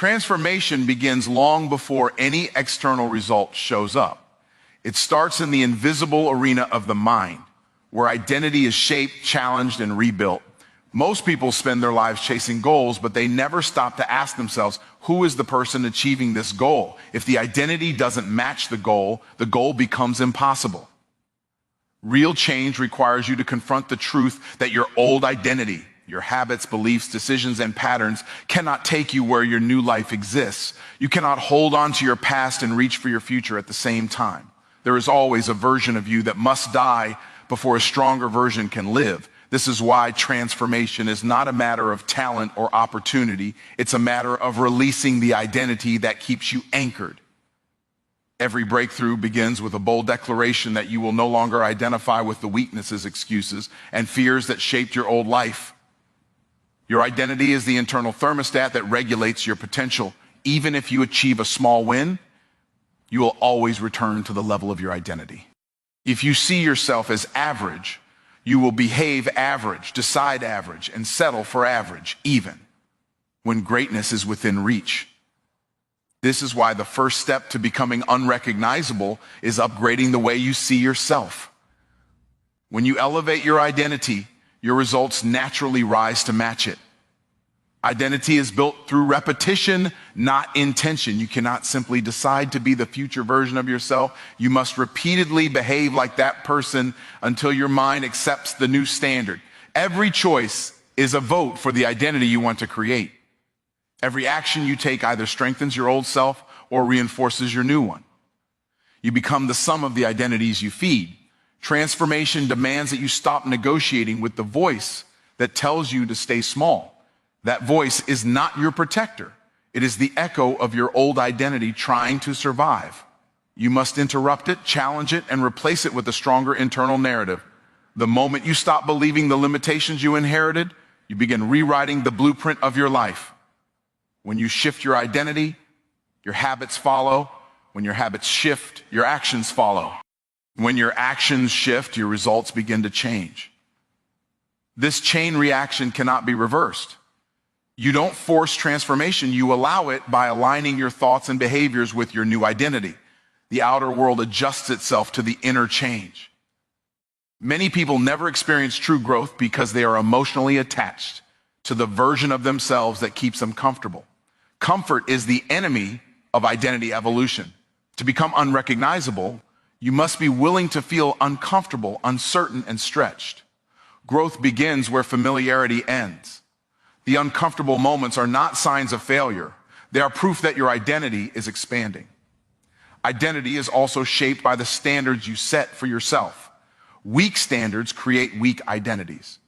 Transformation begins long before any external result shows up. It starts in the invisible arena of the mind, where identity is shaped, challenged, and rebuilt. Most people spend their lives chasing goals, but they never stop to ask themselves, who is the person achieving this goal? If the identity doesn't match the goal becomes impossible. Real change requires you to confront the truth that your old identity, your habits, beliefs, decisions, and patterns cannot take you where your new life exists. You cannot hold on to your past and reach for your future at the same time. There is always a version of you that must die before a stronger version can live. This is why transformation is not a matter of talent or opportunity. It's a matter of releasing the identity that keeps you anchored. Every breakthrough begins with a bold declaration that you will no longer identify with the weaknesses, excuses, and fears that shaped your old life. Your identity is the internal thermostat that regulates your potential. Even if you achieve a small win, you will always return to the level of your identity. If you see yourself as average, you will behave average, decide average, and settle for average, even when greatness is within reach. This is why the first step to becoming unrecognizable is upgrading the way you see yourself. When you elevate your identity, your results naturally rise to match it. Identity is built through repetition, not intention. You cannot simply decide to be the future version of yourself. You must repeatedly behave like that person until your mind accepts the new standard. Every choice is a vote for the identity you want to create. Every action you take either strengthens your old self or reinforces your new one. You become the sum of the identities you feed. Transformation demands that you stop negotiating with the voice that tells you to stay small. That voice is not your protector. It is the echo of your old identity trying to survive. You must interrupt it, challenge it, and replace it with a stronger internal narrative. The moment you stop believing the limitations you inherited, you begin rewriting the blueprint of your life. When you shift your identity, your habits follow. When your habits shift, your actions follow. When your actions shift, your results begin to change. This chain reaction cannot be reversed. You don't force transformation, you allow it by aligning your thoughts and behaviors with your new identity. The outer world adjusts itself to the inner change. Many people never experience true growth because they are emotionally attached to the version of themselves that keeps them comfortable. Comfort is the enemy of identity evolution. To become unrecognizable, you must be willing to feel uncomfortable, uncertain, and stretched. Growth begins where familiarity ends. The uncomfortable moments are not signs of failure. They are proof that your identity is expanding. Identity is also shaped by the standards you set for yourself. Weak standards create weak identities.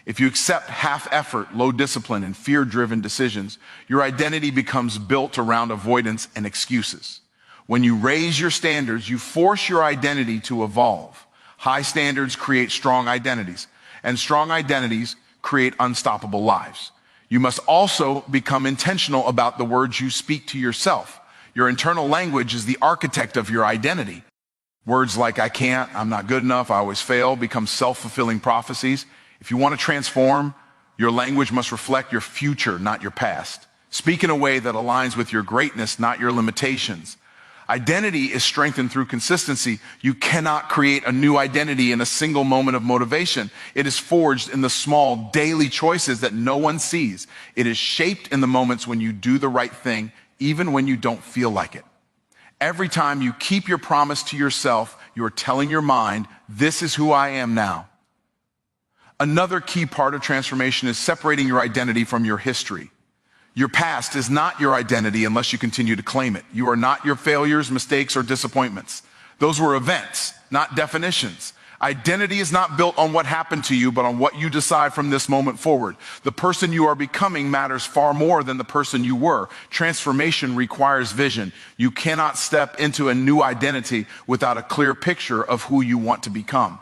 If you accept half-effort, low discipline, and fear-driven decisions, your identity becomes built around avoidance and excuses. When you raise your standards, you force your identity to evolve. High standards create strong identities, and strong identities create unstoppable lives. You must also become intentional about the words you speak to yourself. Your internal language is the architect of your identity. Words like I can't, I'm not good enough, I always fail become self-fulfilling prophecies. If you want to transform, your language must reflect your future, not your past. Speak in a way that aligns with your greatness, not your limitations. Identity is strengthened through consistency. You cannot create a new identity in a single moment of motivation. It is forged in the small daily choices that no one sees. It is shaped in the moments when you do the right thing, even when you don't feel like it. Every time you keep your promise to yourself, you are telling your mind, this is who I am now. Another key part of transformation is separating your identity from your history. Your past is not your identity unless you continue to claim it. You are not your failures, mistakes, or disappointments. Those were events, not definitions. Identity is not built on what happened to you, but on what you decide from this moment forward. The person you are becoming matters far more than the person you were. Transformation requires vision. You cannot step into a new identity without a clear picture of who you want to become.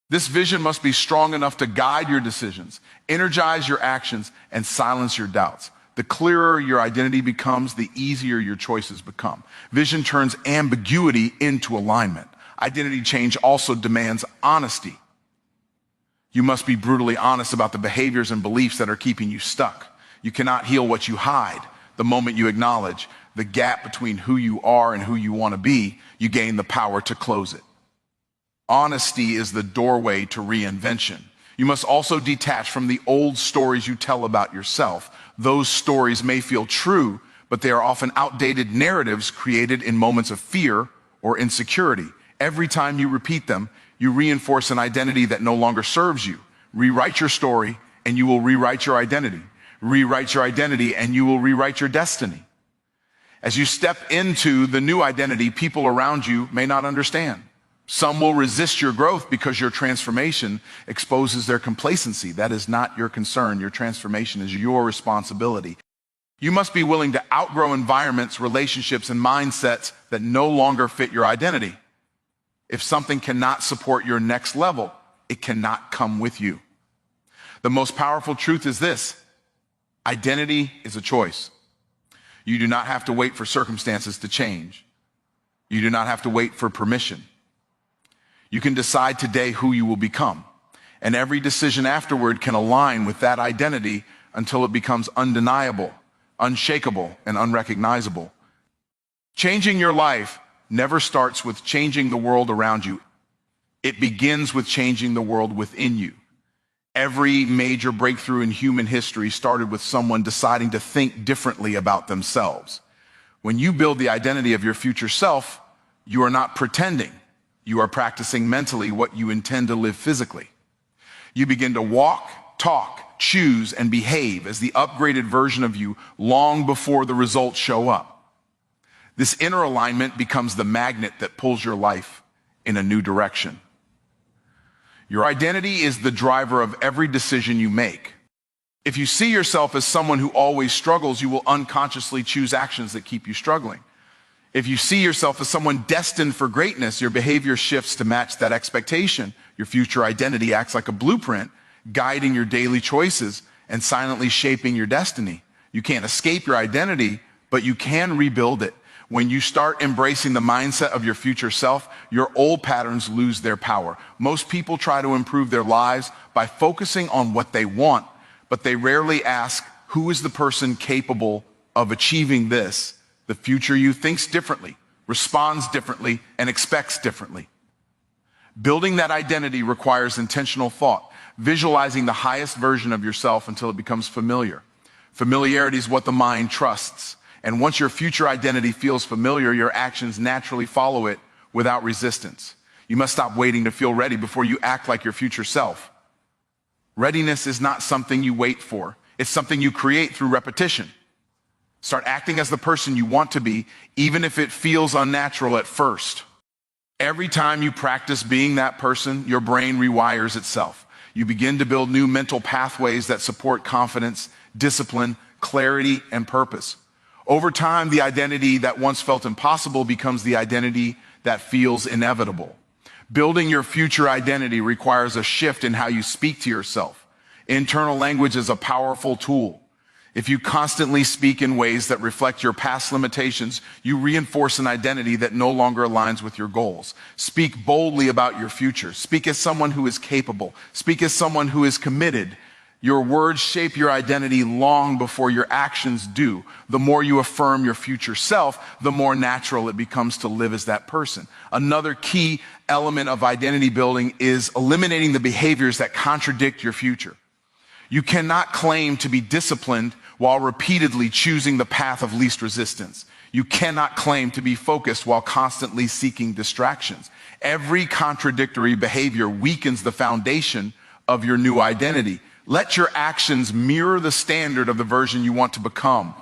This vision must be strong enough to guide your decisions, energize your actions, and silence your doubts. The clearer your identity becomes, the easier your choices become. Vision turns ambiguity into alignment. Identity change also demands honesty. You must be brutally honest about the behaviors and beliefs that are keeping you stuck. You cannot heal what you hide. The moment you acknowledge the gap between who you are and who you want to be, you gain the power to close it. Honesty is the doorway to reinvention. You must also detach from the old stories you tell about yourself. Those stories may feel true, but they are often outdated narratives created in moments of fear or insecurity. Every time you repeat them, you reinforce an identity that no longer serves you. Rewrite your story, and you will rewrite your identity. Rewrite your identity, and you will rewrite your destiny. As you step into the new identity, people around you may not understand. Some will resist your growth because your transformation exposes their complacency. That is not your concern. Your transformation is your responsibility. You must be willing to outgrow environments, relationships, and mindsets that no longer fit your identity. If something cannot support your next level, it cannot come with you. The most powerful truth is this: identity is a choice. You do not have to wait for circumstances to change. You do not have to wait for permission. You can decide today who you will become, and every decision afterward can align with that identity until it becomes undeniable, unshakable, and unrecognizable. Changing your life never starts with changing the world around you. It begins with changing the world within you. Every major breakthrough in human history started with someone deciding to think differently about themselves. When you build the identity of your future self, you are not pretending. You are practicing mentally what you intend to live physically. You begin to walk, talk, choose, and behave as the upgraded version of you long before the results show up. This inner alignment becomes the magnet that pulls your life in a new direction. Your identity is the driver of every decision you make. If you see yourself as someone who always struggles, you will unconsciously choose actions that keep you struggling. If you see yourself as someone destined for greatness, your behavior shifts to match that expectation. Your future identity acts like a blueprint, guiding your daily choices and silently shaping your destiny. You can't escape your identity, but you can rebuild it. When you start embracing the mindset of your future self, your old patterns lose their power. Most people try to improve their lives by focusing on what they want, but they rarely ask, who is the person capable of achieving this? The future you thinks differently, responds differently, and expects differently. Building that identity requires intentional thought, visualizing the highest version of yourself until it becomes familiar. Familiarity is what the mind trusts. And once your future identity feels familiar, your actions naturally follow it without resistance. You must stop waiting to feel ready before you act like your future self. Readiness is not something you wait for. It's something you create through repetition. Start acting as the person you want to be, even if it feels unnatural at first. Every time you practice being that person, your brain rewires itself. You begin to build new mental pathways that support confidence, discipline, clarity, and purpose. Over time, the identity that once felt impossible becomes the identity that feels inevitable. Building your future identity requires a shift in how you speak to yourself. Internal language is a powerful tool. If you constantly speak in ways that reflect your past limitations, you reinforce an identity that no longer aligns with your goals. Speak boldly about your future. Speak as someone who is capable. Speak as someone who is committed. Your words shape your identity long before your actions do. The more you affirm your future self, the more natural it becomes to live as that person. Another key element of identity building is eliminating the behaviors that contradict your future. You cannot claim to be disciplined while repeatedly choosing the path of least resistance. You cannot claim to be focused while constantly seeking distractions. Every contradictory behavior weakens the foundation of your new identity. Let your actions mirror the standard of the version you want to become.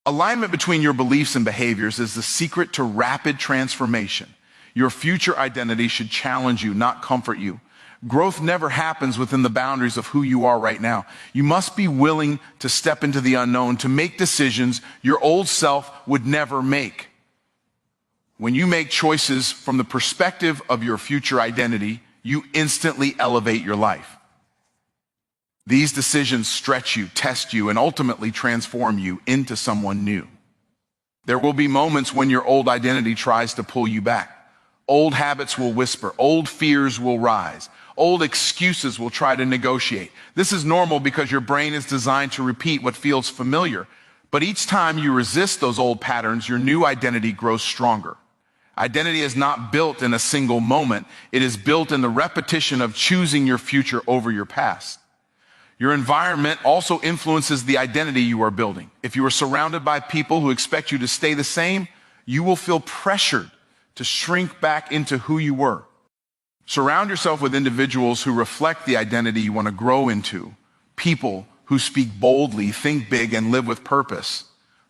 Alignment between your beliefs and behaviors is the secret to rapid transformation. Your future identity should challenge you, not comfort you. Growth never happens within the boundaries of who you are right now. You must be willing to step into the unknown, to make decisions your old self would never make. When you make choices from the perspective of your future identity, you instantly elevate your life. These decisions stretch you, test you, and ultimately transform you into someone new. There will be moments when your old identity tries to pull you back. Old habits will whisper, old fears will rise, old excuses will try to negotiate. This is normal because your brain is designed to repeat what feels familiar. But each time you resist those old patterns, your new identity grows stronger. Identity is not built in a single moment. It is built in the repetition of choosing your future over your past. Your environment also influences the identity you are building. If you are surrounded by people who expect you to stay the same, you will feel pressured to shrink back into who you were. Surround yourself with individuals who reflect the identity you want to grow into. People who speak boldly, think big, and live with purpose.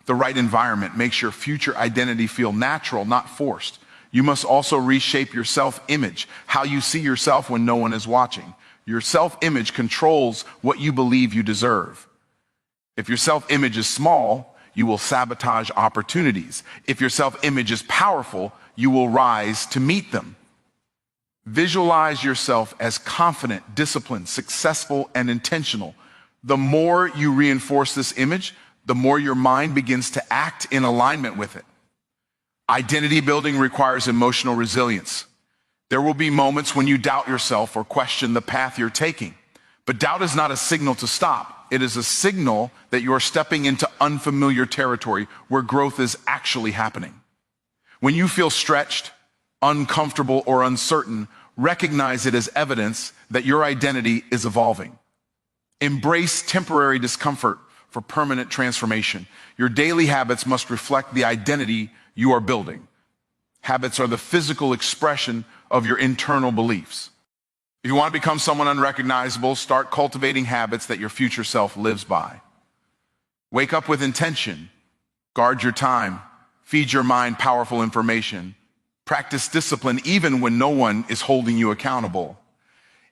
The right environment makes your future identity feel natural, not forced. You must also reshape your self-image, how you see yourself when no one is watching. Your self-image controls what you believe you deserve. If your self-image is small, you will sabotage opportunities. If your self-image is powerful, you will rise to meet them. Visualize yourself as confident, disciplined, successful, and intentional. The more you reinforce this image, the more your mind begins to act in alignment with it. Identity building requires emotional resilience. There will be moments when you doubt yourself or question the path you're taking. But doubt is not a signal to stop. It is a signal that you are stepping into unfamiliar territory where growth is actually happening. When you feel stretched, uncomfortable, or uncertain, recognize it as evidence that your identity is evolving. Embrace temporary discomfort for permanent transformation. Your daily habits must reflect the identity you are building. Habits are the physical expression of your internal beliefs. If you want to become someone unrecognizable, start cultivating habits that your future self lives by. Wake up with intention. Guard your time. Feed your mind powerful information. Practice discipline even when no one is holding you accountable.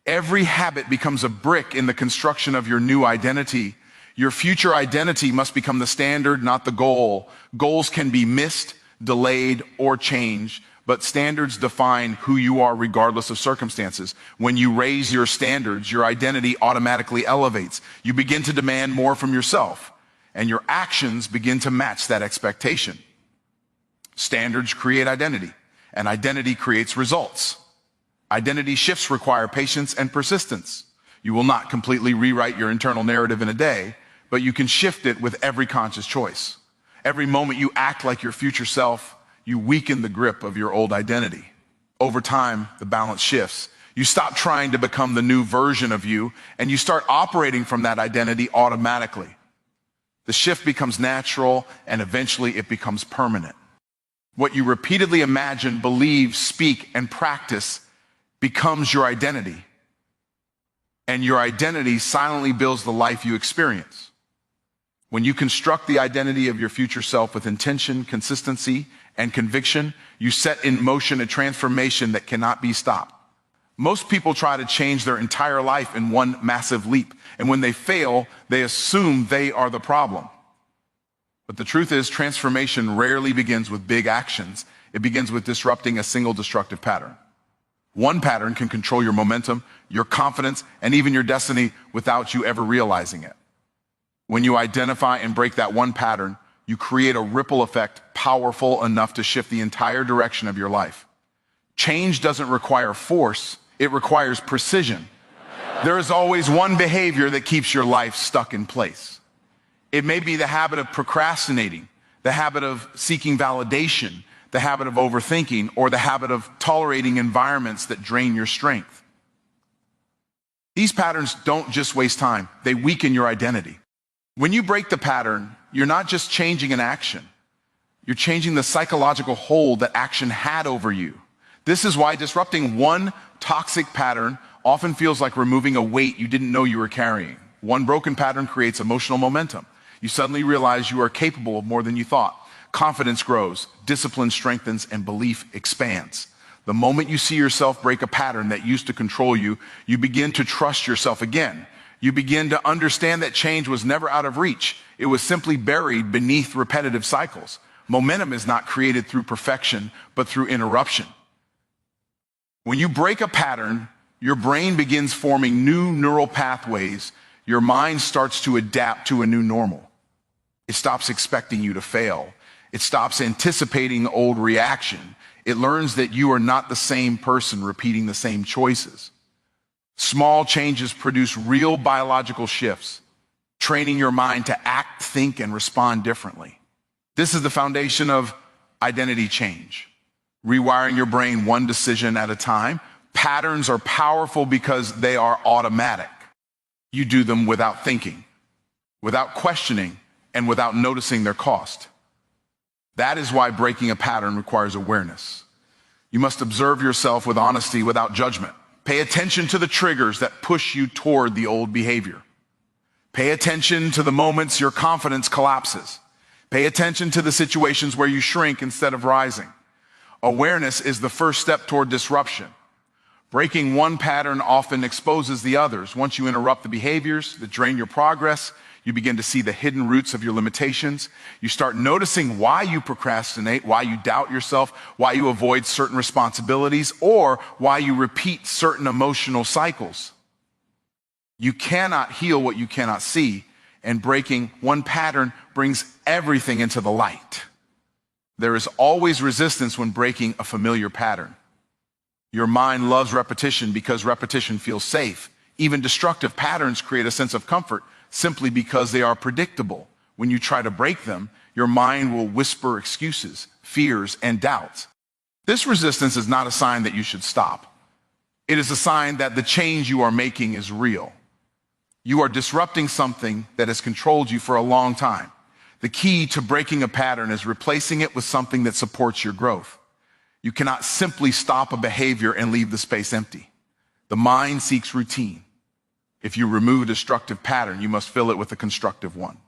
Every habit becomes a brick in the construction of your new identity. Your future identity must become the standard, not the goal. Goals can be missed, delayed, or changed, but standards define who you are regardless of circumstances. When you raise your standards, your identity automatically elevates. You begin to demand more from yourself, and your actions begin to match that expectation. Standards create identity, and identity creates results. Identity shifts require patience and persistence. You will not completely rewrite your internal narrative in a day, but you can shift it with every conscious choice. Every moment you act like your future self, you weaken the grip of your old identity. Over time, the balance shifts. You stop trying to become the new version of you, and you start operating from that identity automatically. The shift becomes natural, and eventually it becomes permanent. What you repeatedly imagine, believe, speak, and practice becomes your identity. And your identity silently builds the life you experience. When you construct the identity of your future self with intention, consistency, and conviction, you set in motion a transformation that cannot be stopped. Most people try to change their entire life in one massive leap, and when they fail, they assume they are the problem. But the truth is, transformation rarely begins with big actions. It begins with disrupting a single destructive pattern. One pattern can control your momentum, your confidence, and even your destiny without you ever realizing it. When you identify and break that one pattern, you create a ripple effect powerful enough to shift the entire direction of your life. Change doesn't require force, it requires precision. There is always one behavior that keeps your life stuck in place. It may be the habit of procrastinating, the habit of seeking validation, the habit of overthinking, or the habit of tolerating environments that drain your strength. These patterns don't just waste time, they weaken your identity. When you break the pattern, you're not just changing an action, you're changing the psychological hold that action had over you. This is why disrupting one toxic pattern often feels like removing a weight you didn't know you were carrying. One broken pattern creates emotional momentum. You suddenly realize you are capable of more than you thought. Confidence grows, discipline strengthens, and belief expands. The moment you see yourself break a pattern that used to control you, you begin to trust yourself again. You begin to understand that change was never out of reach. It was simply buried beneath repetitive cycles. Momentum is not created through perfection, but through interruption. When you break a pattern, your brain begins forming new neural pathways. Your mind starts to adapt to a new normal. It stops expecting you to fail. It stops anticipating the old reaction. It learns that you are not the same person repeating the same choices. Small changes produce real biological shifts. training your mind to act, think, and respond differently. This is the foundation of identity change. Rewiring your brain one decision at a time. Patterns are powerful because they are automatic. You do them without thinking, without questioning, and without noticing their cost. That is why breaking a pattern requires awareness. You must observe yourself with honesty, without judgment. Pay attention to the triggers that push you toward the old behavior. Pay attention to the moments your confidence collapses. Pay attention to the situations where you shrink instead of rising. Awareness is the first step toward disruption. Breaking one pattern often exposes the others. Once you interrupt the behaviors that drain your progress, you begin to see the hidden roots of your limitations. You start noticing why you procrastinate, why you doubt yourself, why you avoid certain responsibilities, or why you repeat certain emotional cycles. You cannot heal what you cannot see, and breaking one pattern brings everything into the light. There is always resistance when breaking a familiar pattern. Your mind loves repetition because repetition feels safe. Even destructive patterns create a sense of comfort simply because they are predictable. When you try to break them, your mind will whisper excuses, fears, and doubts. This resistance is not a sign that you should stop. It is a sign that the change you are making is real. You are disrupting something that has controlled you for a long time. The key to breaking a pattern is replacing it with something that supports your growth. You cannot simply stop a behavior and leave the space empty. The mind seeks routine. If you remove a destructive pattern, you must fill it with a constructive one.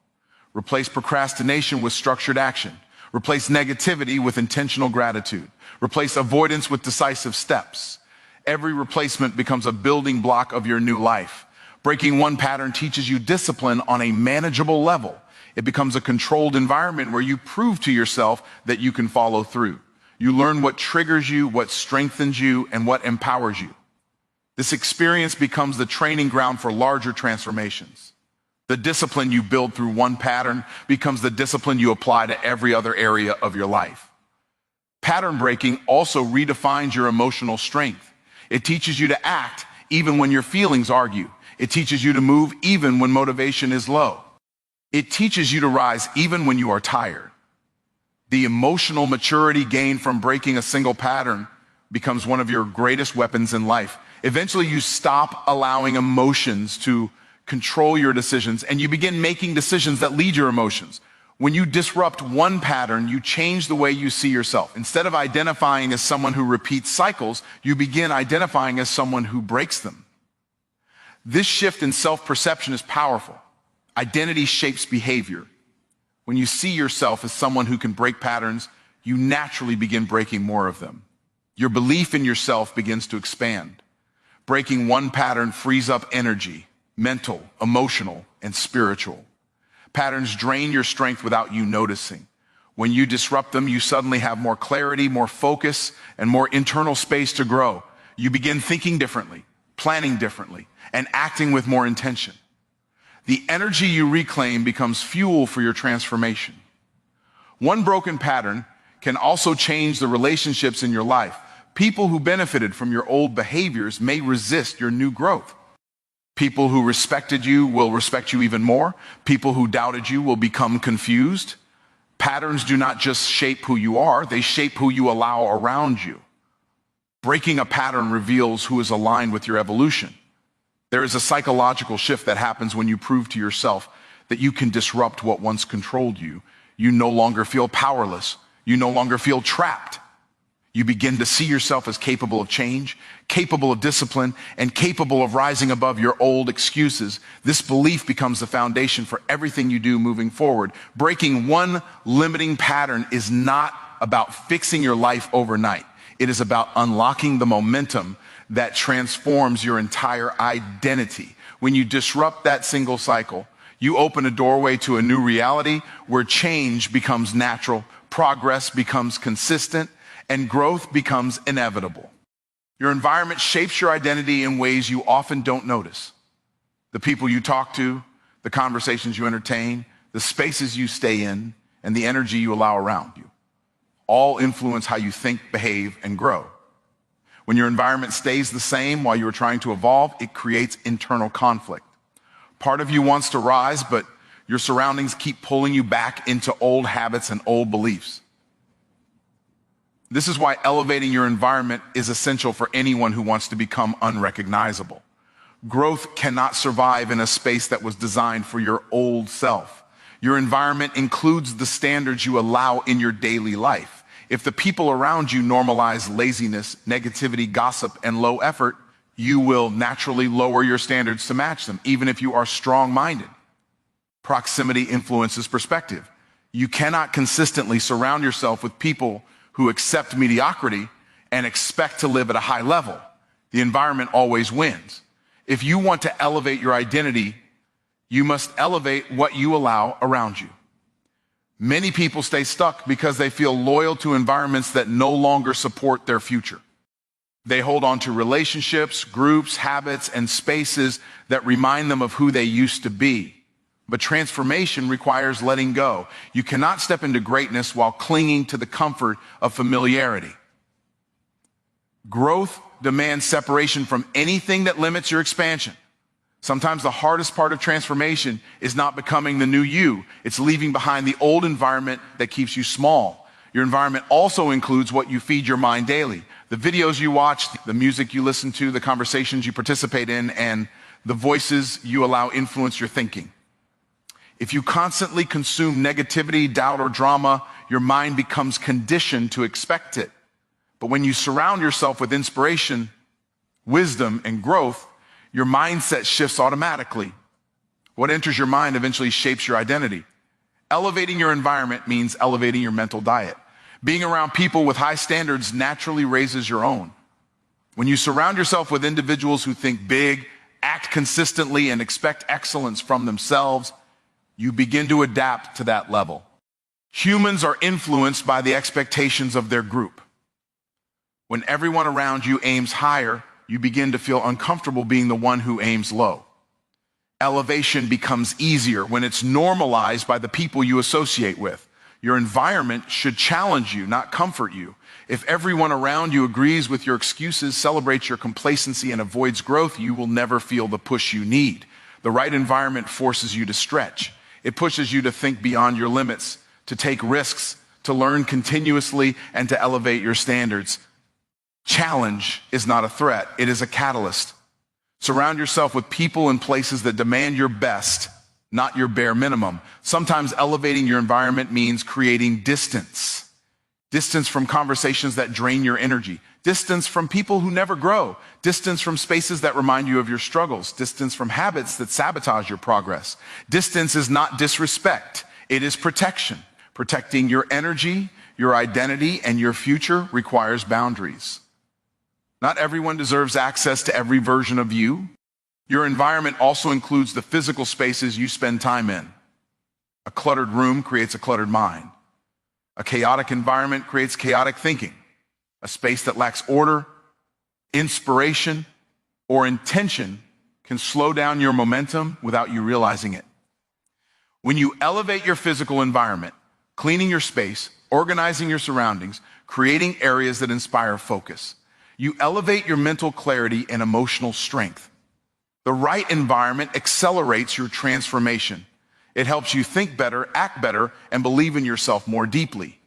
Replace procrastination with structured action. Replace negativity with intentional gratitude. Replace avoidance with decisive steps. Every replacement becomes a building block of your new life. Breaking one pattern teaches you discipline on a manageable level. It becomes a controlled environment where you prove to yourself that you can follow through. You learn what triggers you, what strengthens you, and what empowers you. This experience becomes the training ground for larger transformations. The discipline you build through one pattern becomes the discipline you apply to every other area of your life. Pattern breaking also redefines your emotional strength. It teaches you to act even when your feelings argue. It teaches you to move even when motivation is low. It teaches you to rise even when you are tired. The emotional maturity gained from breaking a single pattern becomes one of your greatest weapons in life. Eventually, you stop allowing emotions to control your decisions, and you begin making decisions that lead your emotions. When you disrupt one pattern, you change the way you see yourself. Instead of identifying as someone who repeats cycles, you begin identifying as someone who breaks them. This shift in self-perception is powerful. Identity shapes behavior. When you see yourself as someone who can break patterns, you naturally begin breaking more of them. Your belief in yourself begins to expand. Breaking one pattern frees up energy, mental, emotional, and spiritual. Patterns drain your strength without you noticing. When you disrupt them, you suddenly have more clarity, more focus, and more internal space to grow. You begin thinking differently, planning differently, and acting with more intention. The energy you reclaim becomes fuel for your transformation. One broken pattern can also change the relationships in your life. People who benefited from your old behaviors may resist your new growth. People who respected you will respect you even more. People who doubted you will become confused. Patterns do not just shape who you are, they shape who you allow around you. Breaking a pattern reveals who is aligned with your evolution. There is a psychological shift that happens when you prove to yourself that you can disrupt what once controlled you. You no longer feel powerless. You no longer feel trapped. You begin to see yourself as capable of change, capable of discipline, and capable of rising above your old excuses. This belief becomes the foundation for everything you do moving forward. Breaking one limiting pattern is not about fixing your life overnight. It is about unlocking the momentum that transforms your entire identity. When you disrupt that single cycle, you open a doorway to a new reality where change becomes natural, progress becomes consistent, and growth becomes inevitable. Your environment shapes your identity in ways you often don't notice. The people you talk to, the conversations you entertain, the spaces you stay in, and the energy you allow around you all influence how you think, behave, and grow. When your environment stays the same while you're trying to evolve, it creates internal conflict. Part of you wants to rise, but your surroundings keep pulling you back into old habits and old beliefs. This is why elevating your environment is essential for anyone who wants to become unrecognizable. Growth cannot survive in a space that was designed for your old self. Your environment includes the standards you allow in your daily life. If the people around you normalize laziness, negativity, gossip, and low effort, you will naturally lower your standards to match them, even if you are strong-minded. Proximity influences perspective. You cannot consistently surround yourself with people who accept mediocrity and expect to live at a high level. The environment always wins. If you want to elevate your identity, you must elevate what you allow around you. Many people stay stuck because they feel loyal to environments that no longer support their future. They hold on to relationships, groups, habits, and spaces that remind them of who they used to be. But transformation requires letting go. You cannot step into greatness while clinging to the comfort of familiarity. Growth demands separation from anything that limits your expansion. Sometimes the hardest part of transformation is not becoming the new you. It's leaving behind the old environment that keeps you small. Your environment also includes what you feed your mind daily. The videos you watch, the music you listen to, the conversations you participate in, and the voices you allow influence your thinking. If you constantly consume negativity, doubt, or drama, your mind becomes conditioned to expect it. But when you surround yourself with inspiration, wisdom, and growth, your mindset shifts automatically. What enters your mind eventually shapes your identity. Elevating your environment means elevating your mental diet. Being around people with high standards naturally raises your own. When you surround yourself with individuals who think big, act consistently, and expect excellence from themselves, you begin to adapt to that level. Humans are influenced by the expectations of their group. When everyone around you aims higher, you begin to feel uncomfortable being the one who aims low. Elevation becomes easier when it's normalized by the people you associate with. Your environment should challenge you, not comfort you. If everyone around you agrees with your excuses, celebrates your complacency, and avoids growth, you will never feel the push you need. The right environment forces you to stretch. It pushes you to think beyond your limits, to take risks, to learn continuously, and to elevate your standards. Challenge is not a threat, it is a catalyst. Surround yourself with people and places that demand your best, not your bare minimum. Sometimes elevating your environment means creating distance. Distance from conversations that drain your energy. Distance from people who never grow. Distance from spaces that remind you of your struggles. Distance from habits that sabotage your progress. Distance is not disrespect. It is protection. Protecting your energy, your identity, and your future requires boundaries. Not everyone deserves access to every version of you. Your environment also includes the physical spaces you spend time in. A cluttered room creates a cluttered mind. A chaotic environment creates chaotic thinking. A space that lacks order, inspiration, or intention can slow down your momentum without you realizing it. When you elevate your physical environment, cleaning your space, organizing your surroundings, creating areas that inspire focus, you elevate your mental clarity and emotional strength. The right environment accelerates your transformation. It helps you think better, act better, and believe in yourself more deeply.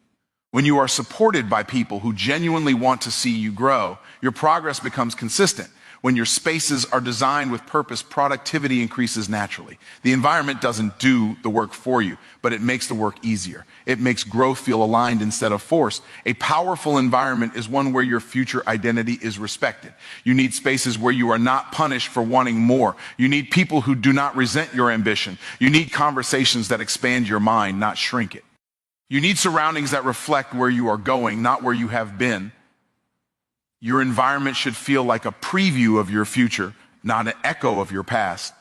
When you are supported by people who genuinely want to see you grow, your progress becomes consistent. When your spaces are designed with purpose, productivity increases naturally. The environment doesn't do the work for you, but it makes the work easier. It makes growth feel aligned instead of forced. A powerful environment is one where your future identity is respected. You need spaces where you are not punished for wanting more. You need people who do not resent your ambition. You need conversations that expand your mind, not shrink it. You need surroundings that reflect where you are going, not where you have been. Your environment should feel like a preview of your future, not an echo of your past.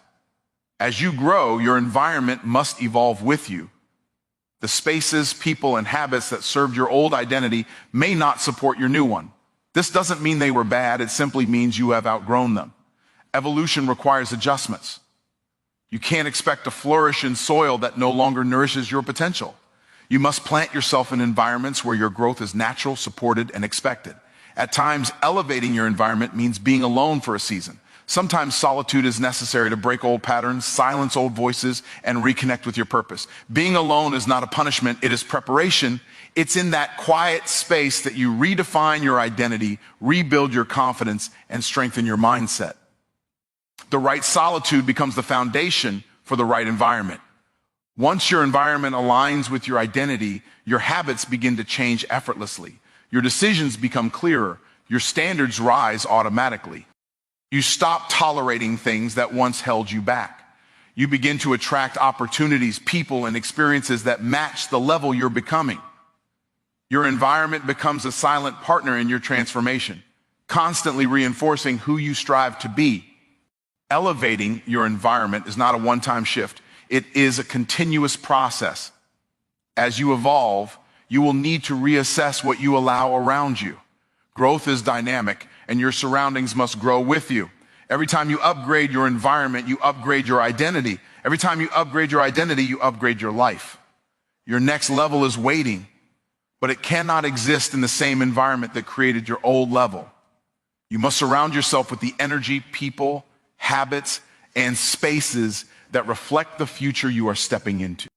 As you grow, your environment must evolve with you. The spaces, people, and habits that served your old identity may not support your new one. This doesn't mean they were bad, it simply means you have outgrown them. Evolution requires adjustments. You can't expect to flourish in soil that no longer nourishes your potential. You must plant yourself in environments where your growth is natural, supported, and expected. At times, elevating your environment means being alone for a season. Sometimes solitude is necessary to break old patterns, silence old voices, and reconnect with your purpose. Being alone is not a punishment, it is preparation. It's in that quiet space that you redefine your identity, rebuild your confidence, and strengthen your mindset. The right solitude becomes the foundation for the right environment. Once your environment aligns with your identity, your habits begin to change effortlessly. Your decisions become clearer. Your standards rise automatically. You stop tolerating things that once held you back. You begin to attract opportunities, people, and experiences that match the level you're becoming. Your environment becomes a silent partner in your transformation, constantly reinforcing who you strive to be. Elevating your environment is not a one-time shift. It is a continuous process. As you evolve, you will need to reassess what you allow around you. Growth is dynamic, and your surroundings must grow with you. Every time you upgrade your environment, you upgrade your identity. Every time you upgrade your identity, you upgrade your life. Your next level is waiting, but it cannot exist in the same environment that created your old level. You must surround yourself with the energy, people, habits, and spaces that reflect the future you are stepping into.